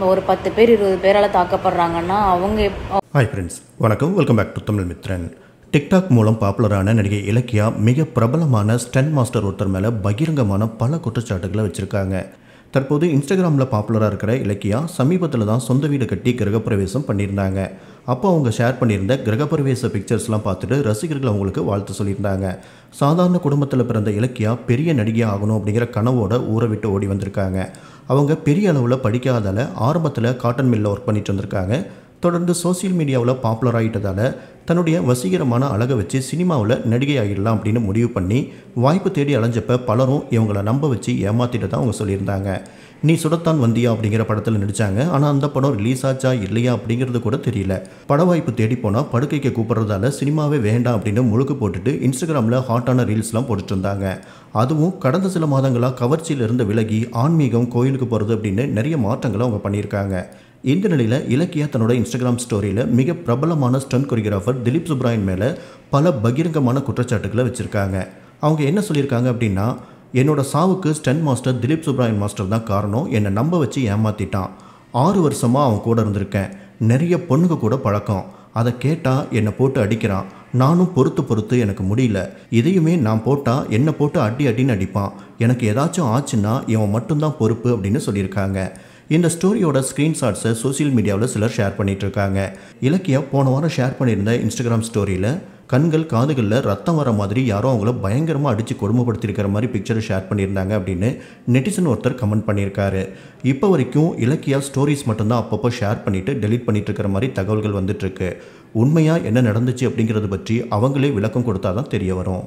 ஒரு 10 பேர் 20 பேரால் தாக்கப்படுறாங்கன்னா அவங்க ஹாய் ஃப்ரெண்ட்ஸ், வணக்கம். Welcome back to Tamil Mithran. TikTok மூலம் பாப்புலரான நடிகை இலக்கியா மிக பிரபலமான ஸ்டண்ட் மாஸ்டர் ஒருத்தர் மேலே பகிரங்கமான பல குற்றச்சாட்டுகளை வச்சுருக்காங்க. தற்போது இன்ஸ்டாகிராமில் பாப்புலராக இருக்கிற இலக்கியா சமீபத்தில் தான் சொந்த வீடு கட்டி கிரகப்பிரவேசம் பண்ணியிருந்தாங்க. அப்போ அவங்க ஷேர் பண்ணியிருந்த கிரகப்பிரவேச பிக்சர்ஸ்லாம் பார்த்துட்டு ரசிகர்கள் அவங்களுக்கு வாழ்த்து சொல்லியிருந்தாங்க. சாதாரண குடும்பத்தில் பிறந்த இலக்கியா பெரிய நடிகை ஆகணும் அப்படிங்கிற கனவோட ஊரை விட்டு ஓடி வந்திருக்காங்க. அவங்க பெரிய அளவில் படிக்காதால் ஆரம்பத்தில் காட்டன் மில்லில் ஒர்க் பண்ணிட்டு வந்திருக்காங்க. தொடர்ந்து சோசியல் மீடியாவில் பாப்புலர் ஆகிட்டதால் தன்னுடைய வசீகரமான அழகை வச்சு சினிமாவில் நடிகை ஆகிடலாம் அப்படின்னு முடிவு பண்ணி வாய்ப்பு தேடி அலைஞ்சப்ப பலரும் இவங்களை நம்ப வச்சு ஏமாற்றிட்டு தான் அவங்க சொல்லியிருந்தாங்க. நீ சுடத்தான் வந்தியா அப்படிங்கிற படத்தில் நடித்தாங்க. ஆனால் அந்த படம் ரிலீஸ் ஆச்சா இல்லையா அப்படிங்கிறது கூட தெரியல. பட வாய்ப்பு தேடி போனால் படுக்கைக்கு கூப்பிட்றதால சினிமாவே வேண்டாம் அப்படின்னு முழுக்கு போட்டுட்டு இன்ஸ்டாகிராமில் ஹாட்டான ரீல்ஸ்லாம் போட்டுட்டு இருந்தாங்க. அதுவும் கடந்த சில மாதங்களாக கவர்ச்சியிலிருந்து விலகி ஆன்மீகம், கோயிலுக்கு போகிறது அப்படின்னு நிறைய மாற்றங்களை அவங்க பண்ணியிருக்காங்க. இந்த நிலையில் இலக்கியா தன்னோட இன்ஸ்டாகிராம் ஸ்டோரியில் மிக பிரபலமான ஸ்டண்ட் கொரியோகிராஃபர் திலீப் சுப்ராயன் மேலே பல பகிரங்கமான குற்றச்சாட்டுகளை வச்சுருக்காங்க. அவங்க என்ன சொல்லியிருக்காங்க அப்படின்னா, என்னோட சாவுக்கு stunt master Dileep Subrayan master தான் காரணம். என்னை நம்ப வச்சு ஏமாற்றிட்டான். 6 வருஷமாக அவன் கூட இருந்திருக்கேன். நிறைய பொண்ணுங்க கூட பழக்கம். அதை கேட்டால் என்னை போட்டு அடிக்கிறான். நானும் பொறுத்து எனக்கு முடியல. இதையுமே நான் போட்டால் என்னை போட்டு அடின்னு அடிப்பான். எனக்கு ஏதாச்சும் ஆச்சுன்னா இவன் மட்டும்தான் பொறுப்பு அப்படின்னு சொல்லியிருக்காங்க. இந்த ஸ்டோரியோட ஸ்க்ரீன்ஷாட்ஸை சோசியல் மீடியாவில் சிலர் ஷேர் பண்ணிகிட்ருக்காங்க. இலக்கியா போன வாரம் ஷேர் பண்ணியிருந்த இன்ஸ்டாகிராம் ஸ்டோரியில் கண்கள் காதுகளில் ரத்தம் வர மாதிரி யாரோ அவங்கள பயங்கரமாக அடித்து கொடுமைப்படுத்தியிருக்கிற மாதிரி பிக்சரை ஷேர் பண்ணியிருந்தாங்க அப்படின்னு நெட்டிசன் ஒருத்தர் கமெண்ட் பண்ணியிருக்காரு. இப்போ வரைக்கும் இலக்கியா ஸ்டோரிஸ் மட்டும்தான் அப்பப்போ ஷேர் பண்ணிவிட்டு டெலீட் பண்ணிட்டு இருக்கிற மாதிரி தகவல்கள் வந்துட்டுருக்கு. உண்மையாக என்ன நடந்துச்சு அப்படிங்கிறத பற்றி அவங்களே விளக்கம் கொடுத்தா தான் தெரிய வரும்.